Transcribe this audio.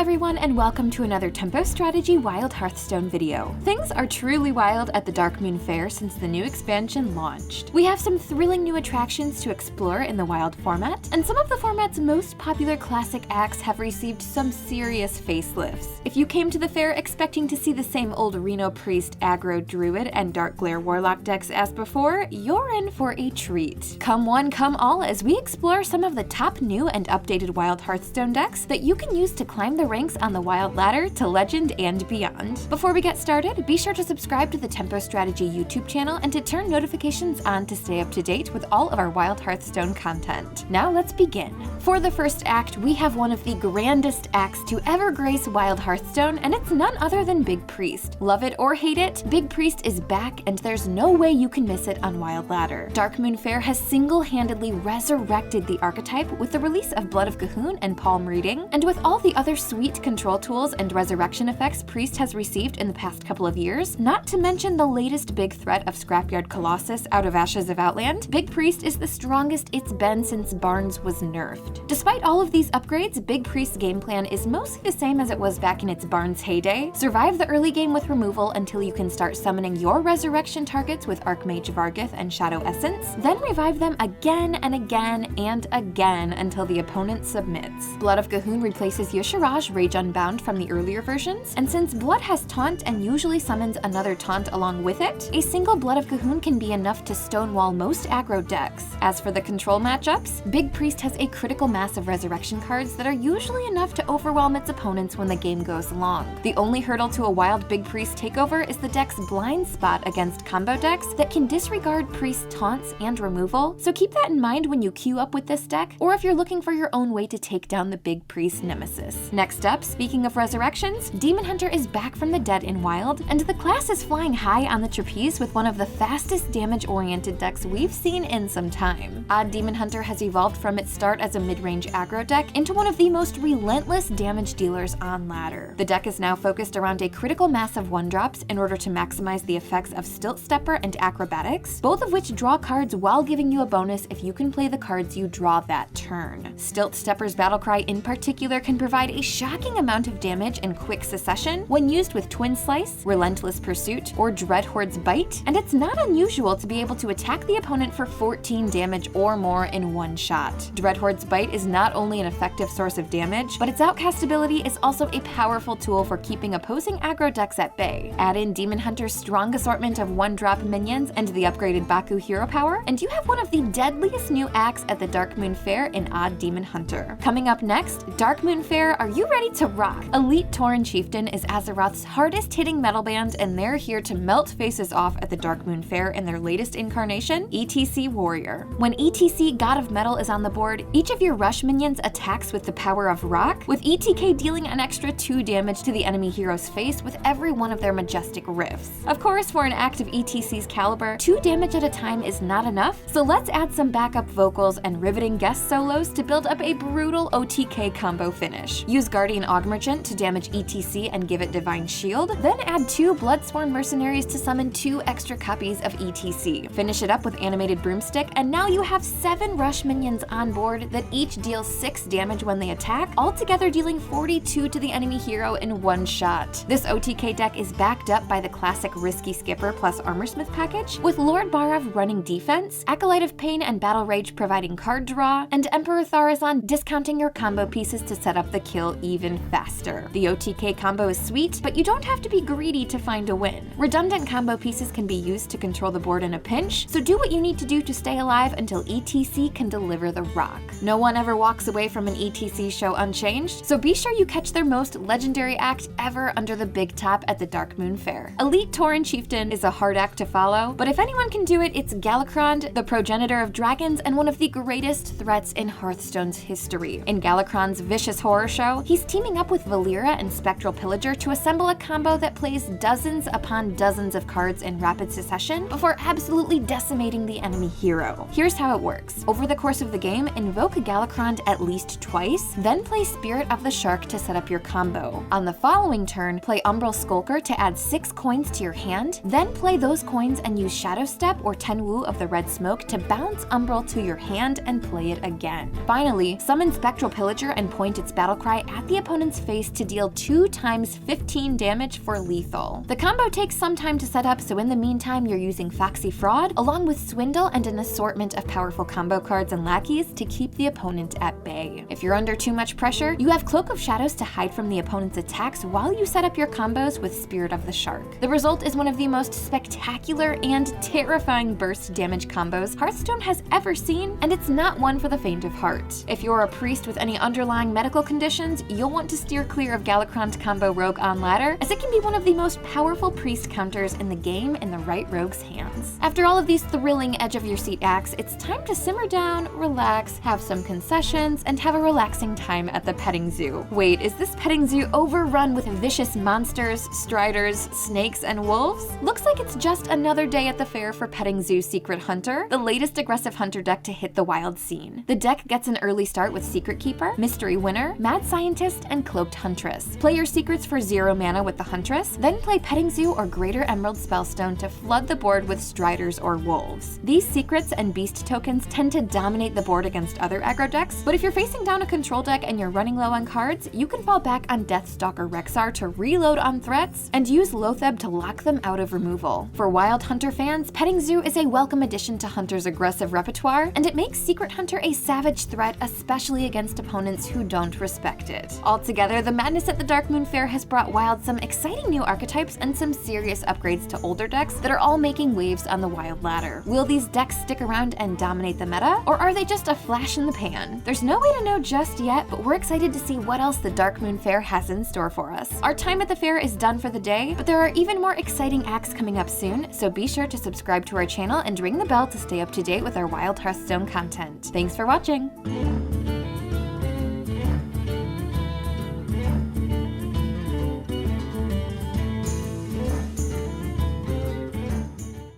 everyone, and welcome to another Tempo Strategy Wild Hearthstone video. Things are truly wild at the Darkmoon Faire since the new expansion launched. We have some thrilling new attractions to explore in the Wild format, and some of the format's most popular classic acts have received some serious facelifts. If you came to the fair expecting to see the same old Reno Priest, Aggro Druid, and Dark Glare Warlock decks as before, you're in for a treat. Come one, come all as we explore some of the top new and updated Wild Hearthstone decks that you can use to climb the ranks on the Wild ladder to Legend and beyond. Before we get started, be sure to subscribe to the Tempo Strategy YouTube channel and to turn notifications on to stay up to date with all of our Wild Hearthstone content. Now let's begin. For the first act, we have one of the grandest acts to ever grace Wild Hearthstone, and it's none other than Big Priest. Love it or hate it, Big Priest is back, and there's no way you can miss it on Wild Ladder. Darkmoon Faire has single-handedly resurrected the archetype with the release of Blood of Cahoon and Palm Reading, and with all the other sweet control tools and resurrection effects Priest has received in the past couple of years, not to mention the latest big threat of Scrapyard Colossus out of Ashes of Outland, Big Priest is the strongest it's been since Barnes was nerfed. Despite all of these upgrades, Big Priest's game plan is mostly the same as it was back in its Barnes heyday. Survive the early game with removal until you can start summoning your resurrection targets with Archmage Vargheth and Shadow Essence, then revive them again and again and again until the opponent submits. Blood of Cahoon replaces Yusharaj Rage Unbound from the earlier versions, and since Blood has Taunt and usually summons another Taunt along with it, a single Blood of Cahoon can be enough to stonewall most aggro decks. As for the control matchups, Big Priest has a critical mass of resurrection cards that are usually enough to overwhelm its opponents when the game goes long. The only hurdle to a wild Big Priest takeover is the deck's blind spot against combo decks that can disregard Priest taunts and removal, so keep that in mind when you queue up with this deck, or if you're looking for your own way to take down the Big Priest nemesis. Next up, speaking of resurrections, Demon Hunter is back from the dead in Wild, and the class is flying high on the trapeze with one of the fastest damage-oriented decks we've seen in some time. Odd Demon Hunter has evolved from its start as a mid-range aggro deck into one of the most relentless damage dealers on ladder. The deck is now focused around a critical mass of 1-drops in order to maximize the effects of Stilt Stepper and Acrobatics, both of which draw cards while giving you a bonus if you can play the cards you draw that turn. Stilt Stepper's Battlecry in particular can provide a shocking amount of damage in quick succession when used with Twin Slice, Relentless Pursuit, or Dreadhoard's Bite, and it's not unusual to be able to attack the opponent for 14 damage or more in one shot. Dreadhoard's Bite is not only an effective source of damage, but its outcast ability is also a powerful tool for keeping opposing aggro decks at bay. Add in Demon Hunter's strong assortment of 1-drop minions and the upgraded Baku hero power, and you have one of the deadliest new acts at the Darkmoon Faire in Odd Demon Hunter. Coming up next, Darkmoon Faire, are you ready to rock? Elite Tauren Chieftain is Azeroth's hardest hitting metal band, and they're here to melt faces off at the Darkmoon Faire in their latest incarnation, E.T.C Warrior. When E.T.C God of Metal is on the board, each of your rush minions attacks with the power of rock, with E.T.K dealing an extra 2 damage to the enemy hero's face with every one of their majestic riffs. Of course, for an act of E.T.C's caliber, 2 damage at a time is not enough, so let's add some backup vocals and riveting guest solos to build up a brutal OTK combo finish. Use Guardian Augmerchant to damage E.T.C and give it Divine Shield, then add 2 Bloodsworn Mercenaries to summon 2 extra copies of E.T.C. Finish it up with Animated Broomstick, and now you have 7 rush minions on board that each deal 6 damage when they attack, altogether dealing 42 to the enemy hero in one shot. This OTK deck is backed up by the classic Risky Skipper plus Armorsmith package, with Lord Barav running defense, Acolyte of Pain and Battle Rage providing card draw, and Emperor Tharazon discounting your combo pieces to set up the kill even faster. The OTK combo is sweet, but you don't have to be greedy to find a win. Redundant combo pieces can be used to control the board in a pinch, so do what you need to do to stay alive until E.T.C can deliver the rock. No one ever walks away from an E.T.C show unchanged, so be sure you catch their most legendary act ever under the big top at the Darkmoon Faire. Elite Tauren Chieftain is a hard act to follow, but if anyone can do it, it's Galakrond, the progenitor of dragons and one of the greatest threats in Hearthstone's history. In Galakrond's vicious horror show, he's teaming up with Valeera and Spectral Pillager to assemble a combo that plays dozens upon dozens of cards in rapid succession before absolutely decimating the enemy hero. Here's how it works. Over the course of the game, invoke Galakrond at least twice, then play Spirit of the Shark to set up your combo. On the following turn, play Umbral Skulker to add 6 coins to your hand, then play those coins and use Shadow Step or Tenwu of the Red Smoke to bounce Umbral to your hand and play it again. Finally, summon Spectral Pillager and point its Battlecry at at the opponent's face to deal 2 times 15 damage for lethal. The combo takes some time to set up, so in the meantime you're using Foxy Fraud, along with Swindle and an assortment of powerful combo cards and lackeys to keep the opponent at bay. If you're under too much pressure, you have Cloak of Shadows to hide from the opponent's attacks while you set up your combos with Spirit of the Shark. The result is one of the most spectacular and terrifying burst damage combos Hearthstone has ever seen, and it's not one for the faint of heart. If you're a priest with any underlying medical conditions, you'll want to steer clear of Galakrond combo Rogue on ladder, as it can be one of the most powerful priest counters in the game in the right rogue's hands. After all of these thrilling edge-of-your-seat acts, it's time to simmer down, relax, have some concessions, and have a relaxing time at the petting zoo. Wait, is this petting zoo overrun with vicious monsters, striders, snakes, and wolves? Looks like it's just another day at the fair for Petting Zoo Secret Hunter, the latest aggressive hunter deck to hit the wild scene. The deck gets an early start with Secret Keeper, Mystery Winner, Mad Scientist, and Cloaked Huntress. Play your secrets for 0 mana with the Huntress, then play Petting Zoo or Greater Emerald Spellstone to flood the board with Striders or Wolves. These secrets and beast tokens tend to dominate the board against other aggro decks, but if you're facing down a control deck and you're running low on cards, you can fall back on Deathstalker Rexar to reload on threats and use Loatheb to lock them out of removal. For Wild Hunter fans, Petting Zoo is a welcome addition to Hunter's aggressive repertoire, and it makes Secret Hunter a savage threat, especially against opponents who don't respect it. Altogether, the madness at the Darkmoon Faire has brought Wild some exciting new archetypes and some serious upgrades to older decks that are all making waves on the Wild ladder. Will these decks stick around and dominate the meta, or are they just a flash in the pan? There's no way to know just yet, but we're excited to see what else the Darkmoon Faire has in store for us. Our time at the fair is done for the day, but there are even more exciting acts coming up soon, so be sure to subscribe to our channel and ring the bell to stay up to date with our Wild Hearthstone content. Thanks for watching!